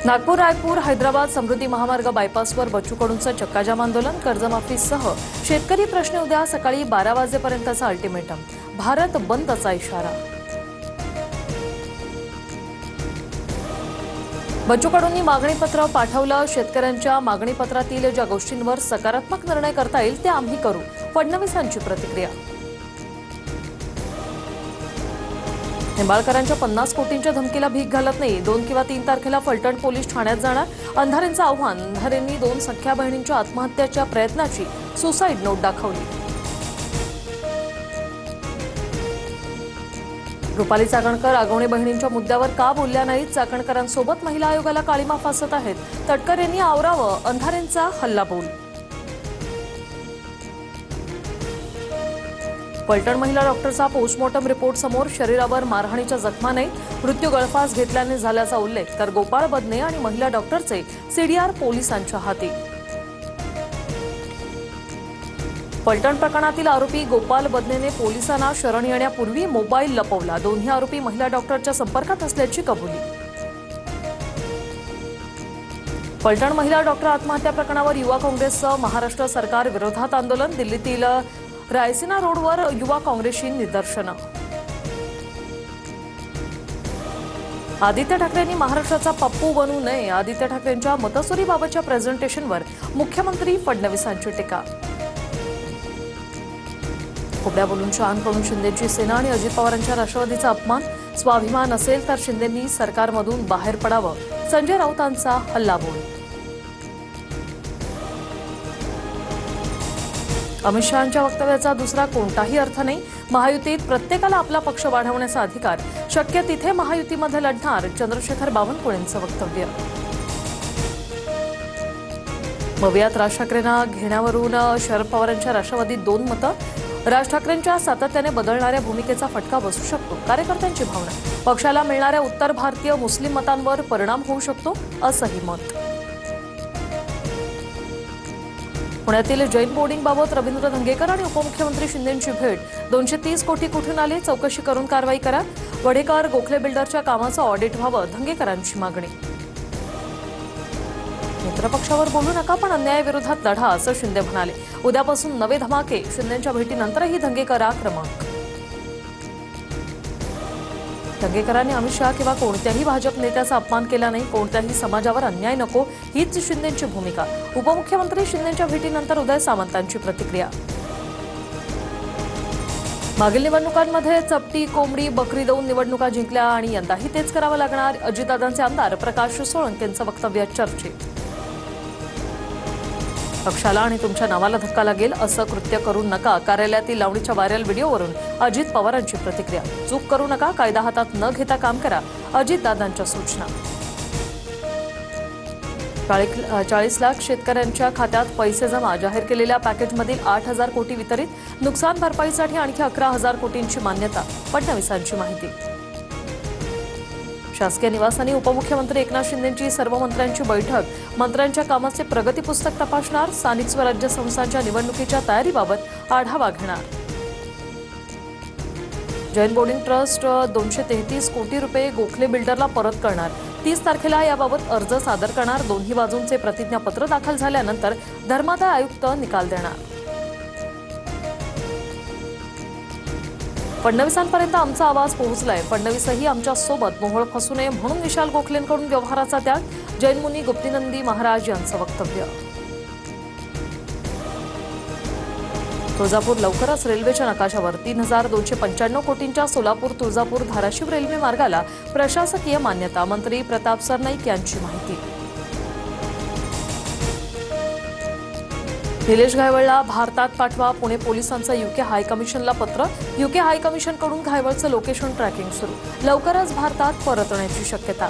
नागपूर रायपूर हैदराबाद समृद्धी महामार्ग बायपासवर बच्चू कडूंचं चक्काजाम आंदोलन, कर्जमाफीसह शेतकरी प्रश्न उद्या सकाळी 12 वाजेपर्यंतचा अल्टिमेटम, भारत बंदचा इशारा। बच्चू कडूंनी मागणीपत्र पाठवलं, शेतकऱ्यांच्या मागणीपत्रातील ज्या गोष्टींवर सकारात्मक निर्णय करता येईल ते आम्ही करू, फडणवीसांची प्रतिक्रिया। निंबाळकरांच्या 50 कोटींच्या धमकीला भीक घालत नाही, 2 किंवा 3 तारखेला फलटण पोलीस ठाण्यात जाणार, अंधारेंचं आव्हान। अंधारेंनी 2 सख्या बहिणींच्या आत्महत्येच्या प्रयत्नाची सुसाईड नोट दाखवली। रुपाली चाकणकर आगवणे बहिणींच्या मुद्द्यावर का बोलल्या नाहीत, चाकणकरांसोबत महिला आयोगाला काळीमा फासत आहेत, तटकर यांनी आवरावं, अंधारेंचा हल्लाबोल। फलटण महिला डॉक्टरचा पोस्टमॉर्टम रिपोर्ट समोर, शरीरावर मारहाणीच्या जखमा नाही, मृत्यू गळफास घेतल्याने झाल्याचा उल्लेख, तर गोपाळ बदने आणि महिला डॉक्टरचे सीडीआर पोलिसांच्या हाती। फलटण प्रकरणातील आरोपी गोपाल बदनेने पोलिसांना शरण येण्यापूर्वी मोबाईल लपवला, दोन्ही आरोपी महिला डॉक्टरच्या संपर्कात असल्याची कबुली। फलटण महिला डॉक्टर आत्महत्या प्रकरणावर युवा काँग्रेसचं महाराष्ट्र सरकार विरोधात आंदोलन, दिल्लीतील रायसिना रोडवर युवा काँग्रेसची निदर्शनं। आदित्य ठाकरेंनी महाराष्ट्राचा पप्पू बनू नये, आदित्य ठाकरेंच्या मतसुरीबाबतच्या प्रेझेंटेशनवर मुख्यमंत्री फडणवीसांची टीका। खोबड्या बोलून शान करून शिंदेची सेना आणि अजित पवारांच्या राष्ट्रवादीचा अपमान, स्वाभिमान असेल तर शिंदेंनी सरकारमधून बाहेर पडावं, संजय राऊतांचा हल्लाबोल। अमित शहांच्या वक्तव्याचा दुसरा कोणताही अर्थ नाही, महायुतीत प्रत्येकाला आपला पक्ष वाढवण्याचा अधिकार, शक्य तिथे महायुतीमध्ये लढणार, चंद्रशेखर बावनकुळेंचं वक्तव्य। मवियात राज ठाकरेंना घेण्यावरून शरद पवारांच्या राष्ट्रवादीत 2 मतं, राज ठाकरेंच्या सातत्याने बदलणाऱ्या भूमिकेचा फटका बसू शकतो, कार्यकर्त्यांची भावना, पक्षाला मिळणाऱ्या उत्तर भारतीय मुस्लिम मतांवर परिणाम होऊ शकतो, असंही मत। पुण्यातील जैन बोर्डिंगबाबत रवींद्र धंगेकर आणि उपमुख्यमंत्री शिंदेंची भेट, 230 कोटी कुठून आले, चौकशी करून कारवाई करा, वडेकर गोखले बिल्डरच्या कामाचं ऑडिट व्हावं, धंगेकरांची मागणी। मित्रपक्षावर बोलू नका पण अन्यायाविरोधात लढा, असं शिंदे म्हणाले, उद्यापासून नवे धमाके, शिंदेंच्या भेटीनंतरही धंगेकर आक्रमक। धंगेकरांनी अमित शहा किंवा कोणत्याही भाजप नेत्याचा अपमान केला नाही, कोणत्याही समाजावर अन्याय नको, हीच शिंदेंची भूमिका, उपमुख्यमंत्री शिंदेंच्या भेटीनंतर उदय सामंतांची प्रतिक्रिया। मागील निवडणुकांमध्ये चपटी, कोंबडी, बकरी देऊन निवडणुका जिंकल्या आणि यंदाही तेच करावं लागणार, अजितदादांचे आमदार प्रकाश सोळंकेंचं वक्तव्य चर्चेत। पक्षाला आणि तुमच्या नावाला धक्का लागेल असं कृत्य करू नका, कार्यालयातील लावणीच्या व्हायरल व्हिडिओवरून अजित पवारांची प्रतिक्रिया, चूक करू नका, कायदा हातात न घेता काम करा, अजितदादांच्या सूचना। 40 लाख शेतकऱ्यांच्या खात्यात पैसे जमा, जाहीर केलेल्या पॅकेजमधील 8,000 कोटी वितरित, नुकसान भरपाईसाठी आणखी 11,000 कोटींची मान्यता, फडणवीसांची माहिती। शासकीय निवासाने उपमुख्यमंत्री एकनाथ शिंदेंची सर्व मंत्र्यांची बैठक, मंत्र्यांच्या कामाचे प्रगती पुस्तक तपासणार, स्थानिक स्वराज्य संस्थांच्या निवडणुकीच्या तयारीबाबत आढावा घेणार। जैन बोर्डिंग ट्रस्ट 233 कोटी रुपये गोखले बिल्डरला परत करणार, 30 तारखेला याबाबत अर्ज सादर करणार, दोन्ही बाजूंचे प्रतिज्ञापत्र दाखल झाल्यानंतर धर्मादाय आयुक्त निकाल देणार। फडणवीसांपर्यंत आमचा आवाज पोहोचलाय, फडणवीसही आमच्या सोबत, मोहोळ फसू नये म्हणून विशाल गोखलेंकडून व्यवहाराचा त्याग, जैन मुनी गुप्तीनंदी महाराज यांचं वक्तव्य। तुळजापूर लवकरच रेल्वेच्या नकाशावर, 3,295 कोटींच्या सोलापूर तुळजापूर धाराशिव रेल्वे मार्गाला प्रशासकीय मान्यता, मंत्री प्रताप सरनाईक यांची माहिती। निलेश घायवळला भारतात पाठवा, पुणे पोलिसांचं यूके हायकमिशनला पत्र, यूके हायकमिशनकडून घायवळचं लोकेशन ट्रॅकिंग सुरू, लवकरच भारतात परतण्याची शक्यता।